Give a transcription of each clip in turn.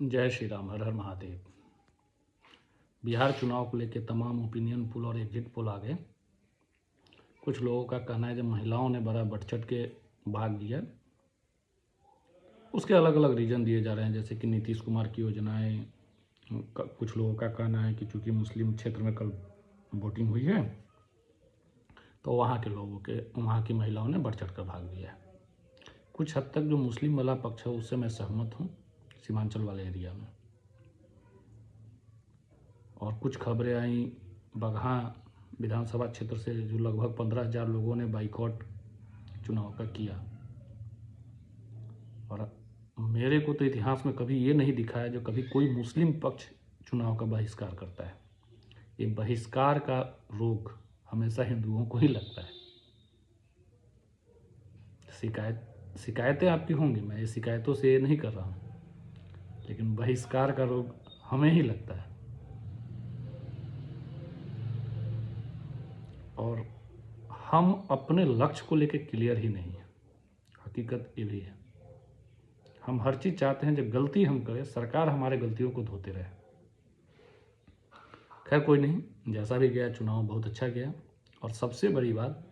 जय श्री राम, हर हर महादेव। बिहार चुनाव को लेकर तमाम ओपिनियन पोल और एग्जिट पोल आ गए। कुछ लोगों का कहना है जब महिलाओं ने बड़ा बढ़ चढ़ के भाग लिया, उसके अलग अलग रीज़न दिए जा रहे हैं, जैसे कि नीतीश कुमार की योजनाएं। कुछ लोगों का कहना है कि चूँकि मुस्लिम क्षेत्र में कल वोटिंग हुई है तो वहाँ की महिलाओं ने बढ़ चढ़ कर भाग लिया है। कुछ हद तक जो मुस्लिम वाला पक्ष है उससे मैं सहमत हूँ, सीमांचल वाले एरिया में। और कुछ खबरें आई बगहा विधानसभा क्षेत्र से जो लगभग 15,000 लोगों ने बाइकआउट चुनाव का किया। और मेरे को तो इतिहास में कभी ये नहीं दिखा है जो कभी कोई मुस्लिम पक्ष चुनाव का बहिष्कार करता है। ये बहिष्कार का रोग हमेशा हिंदुओं को ही लगता है। शिकायतें आपकी होंगी, मैं ये शिकायतों से ये नहीं कर रहा हूँ, लेकिन बहिष्कार का रोग हमें ही लगता है। और हम अपने लक्ष्य को लेकर क्लियर ही नहीं है, हकीकत ये भी है। हम हर चीज़ चाहते हैं, जब गलती हम करें सरकार हमारे गलतियों को धोते रहे। खैर कोई नहीं, जैसा भी गया चुनाव बहुत अच्छा गया। और सबसे बड़ी बात,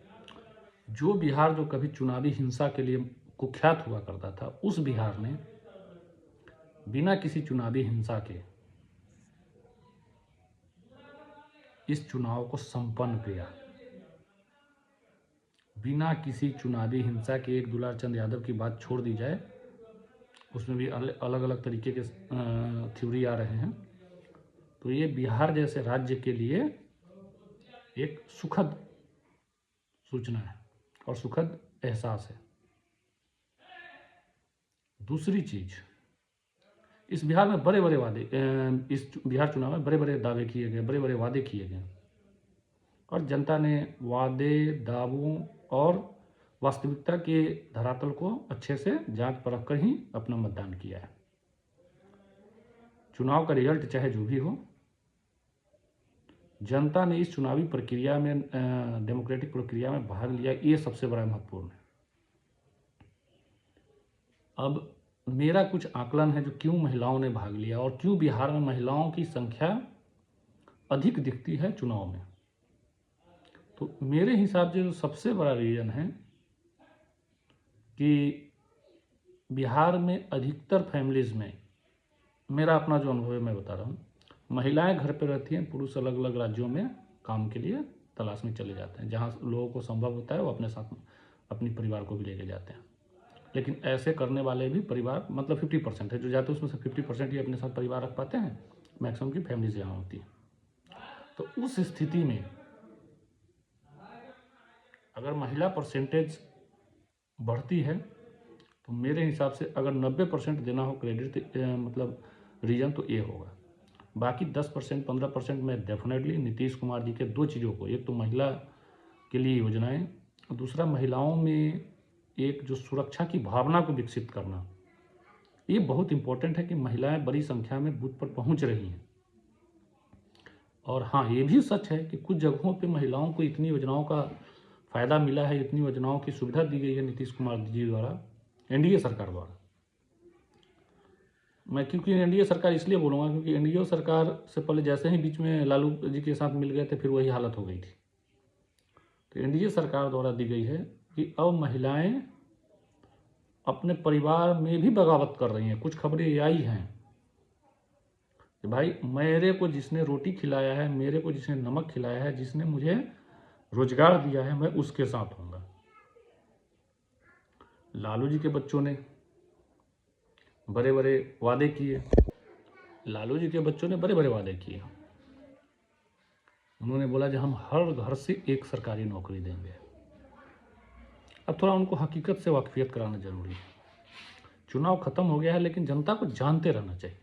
जो बिहार जो कभी चुनावी हिंसा के लिए कुख्यात हुआ करता था, उस बिहार ने बिना किसी चुनावी हिंसा के इस चुनाव को संपन्न किया। बिना किसी चुनावी हिंसा के, एक दुलार चंद यादव की बात छोड़ दी जाए, उसमें भी अलग अलग तरीके के थ्योरी आ रहे हैं, तो ये बिहार जैसे राज्य के लिए एक सुखद सूचना है और सुखद एहसास है। दूसरी चीज, इस बिहार में बड़े बड़े वादे, इस बिहार चुनाव में बड़े बड़े दावे किए गए, बड़े बड़े वादे किए गए, और जनता ने वादे, दावों और वास्तविकता के धरातल को अच्छे से जांच परख कर ही अपना मतदान किया है। चुनाव का रिजल्ट चाहे जो भी हो, जनता ने इस चुनावी प्रक्रिया में, डेमोक्रेटिक प्रक्रिया में भाग लिया, ये सबसे बड़ा महत्वपूर्ण है। अब मेरा कुछ आकलन है जो क्यों महिलाओं ने भाग लिया और क्यों बिहार में महिलाओं की संख्या अधिक दिखती है चुनाव में। तो मेरे हिसाब से जो सबसे बड़ा रीज़न है कि बिहार में अधिकतर फैमिलीज़ में, मेरा अपना जो अनुभव है मैं बता रहा हूँ, महिलाएं घर पर रहती हैं, पुरुष अलग अलग राज्यों में काम के लिए तलाश में चले जाते हैं। जहाँ लोगों को संभव होता है वो अपने साथ अपनी परिवार को भी लेके जाते हैं। लेकिन ऐसे करने वाले भी परिवार मतलब 50% है जो जाते हैं, उसमें से 50% ही अपने साथ परिवार रख पाते हैं। मैक्सिमम की फैमिलीज यहाँ होती है। तो उस स्थिति में अगर महिला परसेंटेज बढ़ती है तो मेरे हिसाब से अगर 90% देना हो क्रेडिट, मतलब रीजन, तो ये होगा। बाकी 10% 15% में डेफिनेटली नीतीश कुमार जी के दो चीज़ों को, एक तो महिला के लिए योजनाएं, और दूसरा महिलाओं में एक जो सुरक्षा की भावना को विकसित करना, ये बहुत इम्पोर्टेंट है कि महिलाएं बड़ी संख्या में बूथ पर पहुंच रही हैं। और हाँ, ये भी सच है कि कुछ जगहों पे महिलाओं को इतनी योजनाओं का फ़ायदा मिला है, इतनी योजनाओं की सुविधा दी गई है नीतीश कुमार जी द्वारा, एनडीए सरकार द्वारा। मैं क्योंकि एनडीए सरकार इसलिए बोलूँगा क्योंकि एनडीए सरकार से पहले जैसे ही बीच में लालू जी के साथ मिल गए थे, फिर वही हालत हो गई थी। तो एनडीए सरकार द्वारा दी गई है कि अब महिलाएं अपने परिवार में भी बगावत कर रही हैं। कुछ खबरें ये आई हैं कि भाई मेरे को जिसने रोटी खिलाया है, मेरे को जिसने नमक खिलाया है, जिसने मुझे रोजगार दिया है, मैं उसके साथ होऊंगा। लालू जी के बच्चों ने बड़े बड़े वादे किए, लालू जी के बच्चों ने बड़े बड़े वादे किए। उन्होंने बोला कि हम हर घर से एक सरकारी नौकरी देंगे। अब थोड़ा उनको हकीकत से वाकफियत कराना जरूरी है। चुनाव खत्म हो गया है, लेकिन जनता को जानते रहना चाहिए।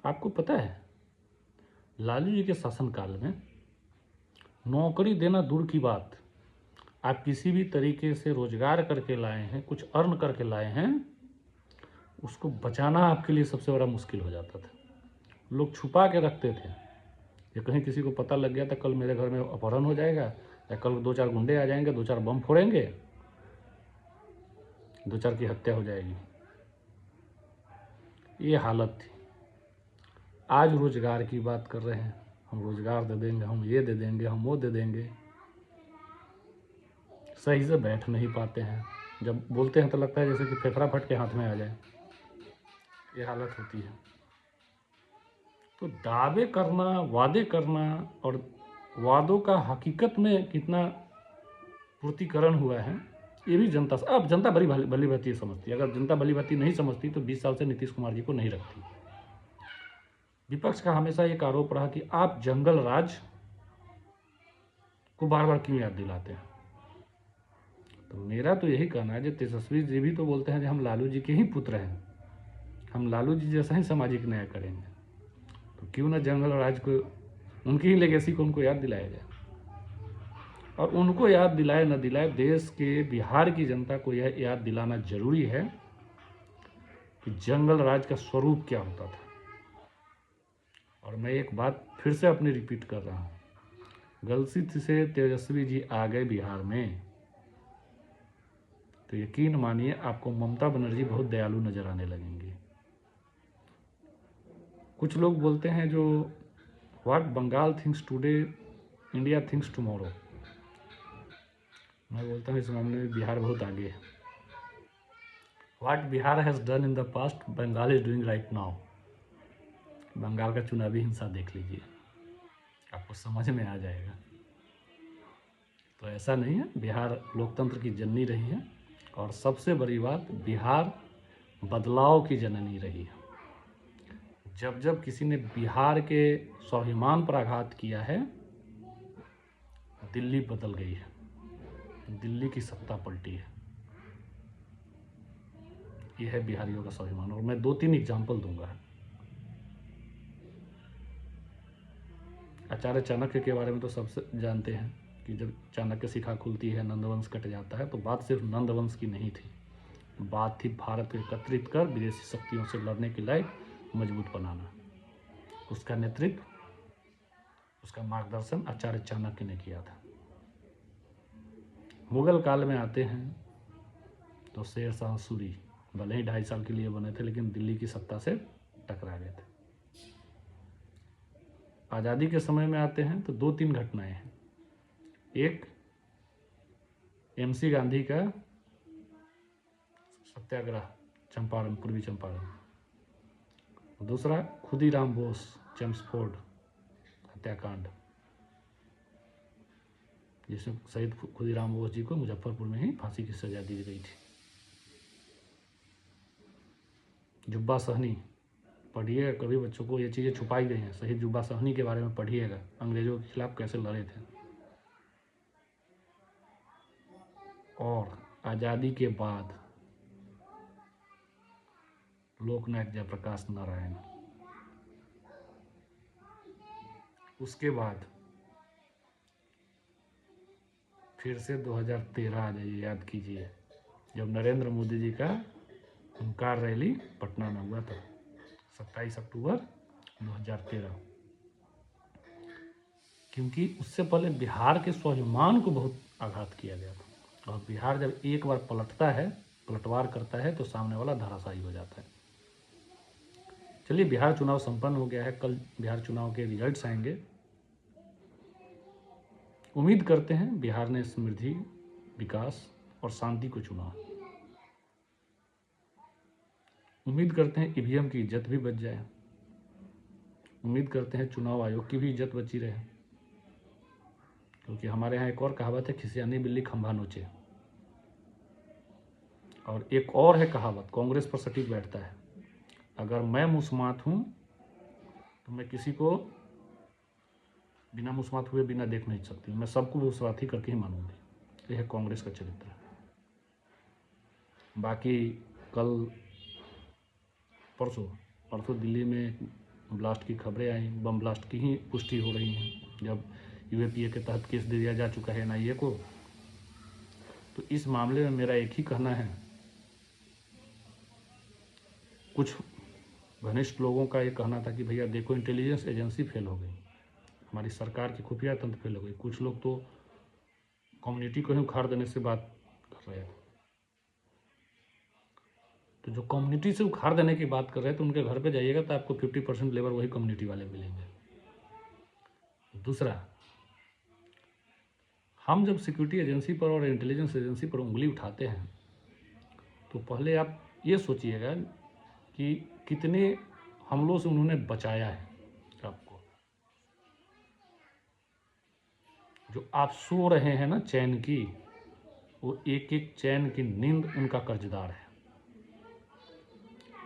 आपको पता है लालू जी के शासनकाल में नौकरी देना दूर की बात, आप किसी भी तरीके से रोजगार करके लाए हैं, कुछ अर्न करके लाए हैं, उसको बचाना आपके लिए सबसे बड़ा मुश्किल हो जाता था। लोग छुपा के रखते थे, ये कहीं किसी को पता लग गया था कल मेरे घर में अपहरण हो जाएगा, या कल 2-4 गुंडे आ जाएंगे, 2-4 बम फोड़ेंगे, 2-4 की हत्या हो जाएगी। ये हालत थी। आज रोजगार की बात कर रहे हैं, हम रोजगार दे देंगे, हम ये दे देंगे, हम वो दे देंगे, सही से बैठ नहीं पाते हैं। जब बोलते हैं तो लगता है जैसे कि फेफड़ा फट के हाथ में आ जाए, ये हालत होती है। तो दावे करना, वादे करना और वादों का हकीकत में कितना पूर्तिकरण हुआ है, ये भी जनता से, अब जनता बड़ी भली भांति समझती है। अगर जनता भली भांति नहीं समझती तो 20 साल से नीतीश कुमार जी को नहीं रखती। विपक्ष का हमेशा एक आरोप रहा कि आप जंगल राज को बार बार क्यों याद दिलाते हैं। तो मेरा तो यही कहना है, जो तेजस्वी जी भी तो बोलते हैं कि हम लालू जी के ही पुत्र हैं, हम लालू जी जैसा ही सामाजिक न्याय करेंगे, तो क्यों ना जंगल राज को, उनकी ही लेगेसी को उनको याद दिलाया जाए। और उनको याद दिलाए न दिलाए, देश के बिहार की जनता को यह याद दिलाना जरूरी है कि जंगल राज का स्वरूप क्या होता था। और मैं एक बात फिर से अपनी रिपीट कर रहा हूँ, गलती से तेजस्वी जी आ गए बिहार में तो यकीन मानिए आपको ममता बनर्जी बहुत दयालु नजर आने लगेंगी। कुछ लोग बोलते हैं जो what Bengal thinks today India thinks tomorrow, मैं बोलता हूँ इस मामले में बिहार बहुत आगे है। What Bihar has done in the past Bengal is doing right now. Bengal का चुनावी हिंसा देख लीजिए, आपको समझ में आ जाएगा। तो ऐसा नहीं है, बिहार लोकतंत्र की जननी रही है और सबसे बड़ी बात, बिहार बदलाव की जननी रही है। जब जब किसी ने बिहार के स्वाभिमान पर आघात किया है, दिल्ली बदल गई है, दिल्ली की सत्ता पलटी है। यह है बिहारियों का स्वाभिमान। और मैं 2-3 एग्जाम्पल दूंगा। आचार्य चाणक्य के बारे में तो सबसे जानते हैं कि जब चाणक्य शिखा खुलती है, नंदवंश कट जाता है, तो बात सिर्फ नंदवंश की नहीं थी, बात थी भारत को एकत्रित कर विदेशी शक्तियों से लड़ने के लायक मजबूत बनाना। उसका नेतृत्व, उसका मार्गदर्शन आचार्य चाणक्य ने किया था। मुगल काल में आते हैं तो शेर शाह सूरी भले ही 2.5 साल के लिए बने थे, लेकिन दिल्ली की सत्ता से टकरा गए थे। आज़ादी के समय में आते हैं तो 2-3 घटनाएं हैं। एक, MC गांधी का सत्याग्रह चंपारण, पूर्वी चंपारण। दूसरा, खुदीराम बोस चेम्सफोर्ड हत्याकांड, जिसमें शहीद खुदीराम बोस जी को मुजफ्फरपुर में ही फांसी की सजा दी गई थी। जुब्बा सहनी, पढ़िएगा कभी, बच्चों को ये चीज़ें छुपाई गई हैं। शहीद जुब्बा सहनी के बारे में पढ़िएगा, अंग्रेजों के खिलाफ कैसे लड़े थे। और आज़ादी के बाद लोकनायक जयप्रकाश नारायण। उसके बाद फिर से 2013 आ जाइए, याद कीजिए, जब नरेंद्र मोदी जी का हुंकार रैली पटना में हुआ था, 27 अक्टूबर 2013। क्योंकि उससे पहले बिहार के स्वाभिमान को बहुत आघात किया गया था, और बिहार जब एक बार पलटता है, पलटवार करता है, तो सामने वाला धराशायी हो जाता है। चलिए, बिहार चुनाव संपन्न हो गया है, कल बिहार चुनाव के रिजल्ट्स आएंगे। उम्मीद करते हैं बिहार ने समृद्धि, विकास और शांति को चुना। उम्मीद करते हैं EVM की इज्जत भी बच जाए। उम्मीद करते हैं चुनाव आयोग की भी इज्जत बची रहे, क्योंकि हमारे यहाँ एक और कहावत है, खिसियानी बिल्ली खंभा नोचे। और एक और है कहावत, कांग्रेस पर सटीक बैठता है, अगर मैं मुस्मात हूँ तो मैं किसी को बिना मुस्मात हुए बिना देख नहीं सकती, मैं सबको मुस्माती करके ही मानूंगी। यह है कांग्रेस का चरित्र। बाकी कल परसों दिल्ली में ब्लास्ट की खबरें आई, बम ब्लास्ट की ही पुष्टि हो रही हैं, जब UAPA के तहत केस दे दिया जा चुका है NIA को। तो इस मामले में मेरा एक ही कहना है, कुछ घनिष्ठ लोगों का ये कहना था कि भैया देखो, इंटेलिजेंस एजेंसी फेल हो गई, हमारी सरकार की खुफिया तंत्र फेल हो गई। कुछ लोग तो कम्युनिटी को ही उखाड़ देने से बात कर रहे हैं। तो जो कम्युनिटी से उखाड़ देने की बात कर रहे हैं तो उनके घर पे जाइएगा तो आपको 50% लेबर वही कम्युनिटी वाले मिलेंगे। दूसरा, हम जब सिक्योरिटी एजेंसी पर और इंटेलिजेंस एजेंसी पर उंगली उठाते हैं तो पहले आप ये सोचिएगा कि कितने हमलों से उन्होंने बचाया है आपको। जो आप सो रहे हैं ना चैन की, वो एक एक चैन की नींद उनका कर्जदार है।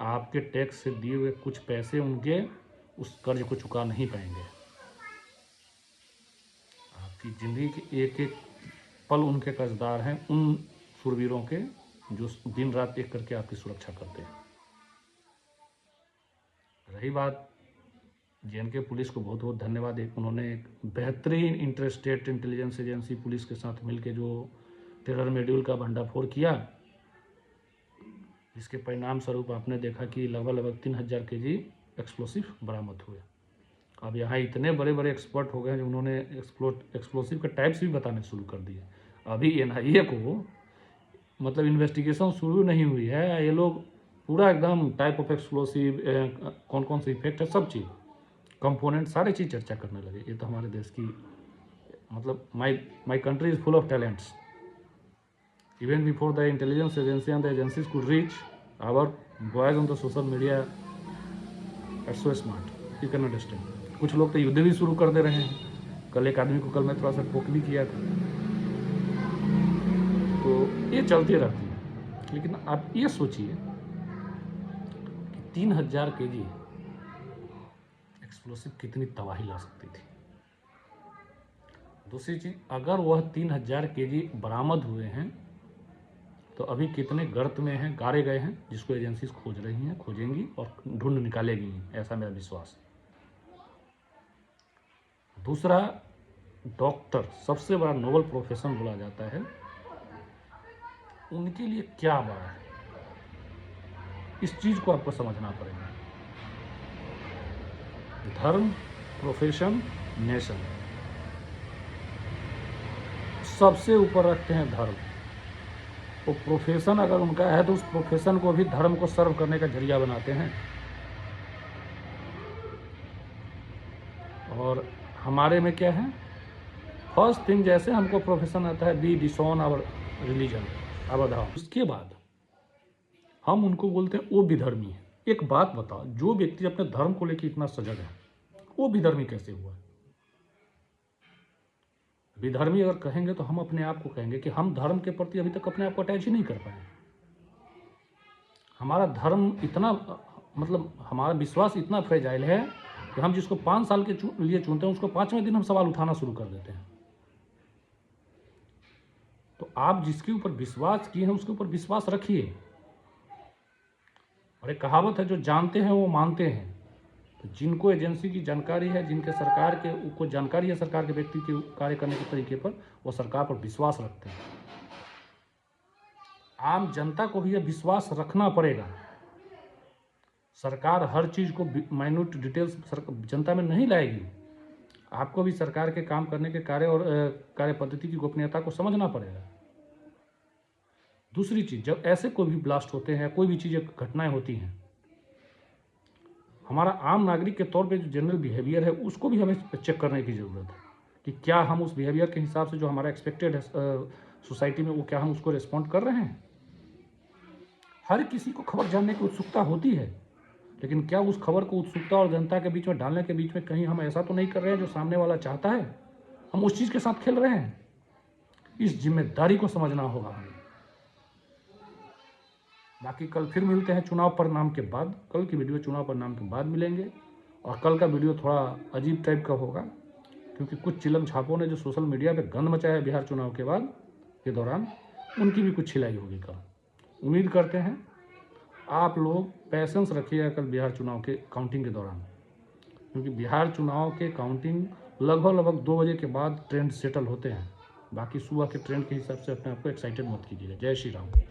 आपके टैक्स से दिए हुए कुछ पैसे उनके उस कर्ज को चुका नहीं पाएंगे। आपकी ज़िंदगी के एक एक पल उनके कर्जदार हैं, उन शूरवीरों के जो दिन रात एक करके आपकी सुरक्षा करते हैं। रही बात जे.एन.के पुलिस को बहुत बहुत धन्यवाद। उन्होंने एक बेहतरीन inter state intelligence agency police के साथ मिलकर जो टेरर मॉड्यूल का भंडाफोड़ किया, जिसके परिणाम स्वरूप आपने देखा कि लगभग 3000 केजी एक्सप्लोसिव बरामद हुए। अब यहाँ इतने बड़े बड़े एक्सपर्ट हो गए हैं जो उन्होंने एक्सप्लोसिव के टाइप्स भी बताने शुरू कर दिए। अभी एनआईए को मतलब इन्वेस्टिगेशन शुरू नहीं हुई है, ये लोग पूरा एकदम टाइप ऑफ एक्सप्लोसिव, कौन कौन सी इफेक्ट है, सब चीज़, कंपोनेंट, सारी चीज़ चर्चा करने लगे। ये तो हमारे देश की मतलब my country is full of talents. Even before the intelligence agency and the agencies could reach, our boys on the social media are so smart. You can understand. कुछ लोग तो युद्ध भी शुरू कर दे रहे हैं। कल एक आदमी को कल मैं थोड़ा सा पोक भी किया था। तो ये चलती रहती है। लेकिन आप ये सोचिए कि 3000 केजी एक्सप्लोसिव कितनी तबाही ला सकती थी। दूसरी चीज़, अगर वह 3000 केजी बरामद हुए हैं तो अभी कितने गर्त में हैं, गाड़े गए हैं, जिसको एजेंसीज खोज रही हैं, खोजेंगी और ढूंढ निकालेगी, ऐसा मेरा विश्वास है। दूसरा, डॉक्टर सबसे बड़ा नोबल प्रोफेशन बोला जाता है, उनके लिए क्या बड़ा है, इस चीज़ को आपको समझना पड़ेगा। धर्म, प्रोफेशन, नेशन, सबसे ऊपर रखते हैं धर्म। वो प्रोफेशन अगर उनका है तो उस प्रोफेशन को भी धर्म को सर्व करने का जरिया बनाते हैं। और हमारे में क्या है, फर्स्ट थिंग, जैसे हमको प्रोफेशन आता है be disown our religion, our dharma, उसके बाद हम उनको बोलते हैं वो विधर्मी है। एक बात बताओ, जो व्यक्ति अपने धर्म को लेकर इतना सजग है वो विधर्मी कैसे हुआ? विधर्मी अगर कहेंगे तो हम अपने आप को कहेंगे कि हम धर्म के प्रति अभी तक अपने आप को अटैच ही नहीं कर पाए। हमारा धर्म इतना मतलब हमारा विश्वास इतना फ्रेजाइल है कि हम जिसको 5 साल के लिए चुनते हैं उसको 5वें दिन हम सवाल उठाना शुरू कर देते हैं। तो आप जिसके ऊपर विश्वास किए हैं उसके ऊपर विश्वास रखिए। और एक कहावत है, जो जानते हैं वो मानते हैं। तो जिनको एजेंसी की जानकारी है, जिनके सरकार के को जानकारी है सरकार के व्यक्ति के कार्य करने के तरीके पर, वो सरकार पर विश्वास रखते हैं। आम जनता को भी यह विश्वास रखना पड़ेगा। सरकार हर चीज़ को माइन्यूट डिटेल्स जनता में नहीं लाएगी। आपको भी सरकार के काम करने के कार्य और कार्य पद्धति की गोपनीयता को समझना पड़ेगा। दूसरी चीज़, जब ऐसे कोई भी ब्लास्ट होते हैं, कोई भी चीज़ें घटनाएं होती हैं, हमारा आम नागरिक के तौर पे जो जनरल बिहेवियर है उसको भी हमें चेक करने की ज़रूरत है कि क्या हम उस बिहेवियर के हिसाब से जो हमारा एक्सपेक्टेड है सोसाइटी में, वो क्या हम उसको रिस्पॉन्ड कर रहे हैं। हर किसी को खबर जानने की उत्सुकता होती है, लेकिन क्या उस खबर को उत्सुकता और जनता के बीच में डालने के बीच में कहीं हम ऐसा तो नहीं कर रहे हैं जो सामने वाला चाहता है? हम उस चीज़ के साथ खेल रहे हैं। इस जिम्मेदारी को समझना होगा हमें। बाकी कल फिर मिलते हैं चुनाव परिणाम के बाद। कल की वीडियो चुनाव परिणाम के बाद मिलेंगे। और कल का वीडियो थोड़ा अजीब टाइप का होगा, क्योंकि कुछ चिलम छापों ने जो सोशल मीडिया पे गंद मचाया बिहार चुनाव के बाद के दौरान, उनकी भी कुछ छिलाई होगी कल। उम्मीद करते हैं आप लोग पैसेंस रखिएगा कल बिहार चुनाव के काउंटिंग के दौरान, क्योंकि बिहार चुनाव के काउंटिंग लगभग 2 बजे के बाद ट्रेंड सेटल होते हैं। बाकी सुबह के ट्रेंड के हिसाब से अपने आप को एक्साइटेड मत कीजिएगा। जय श्री राम।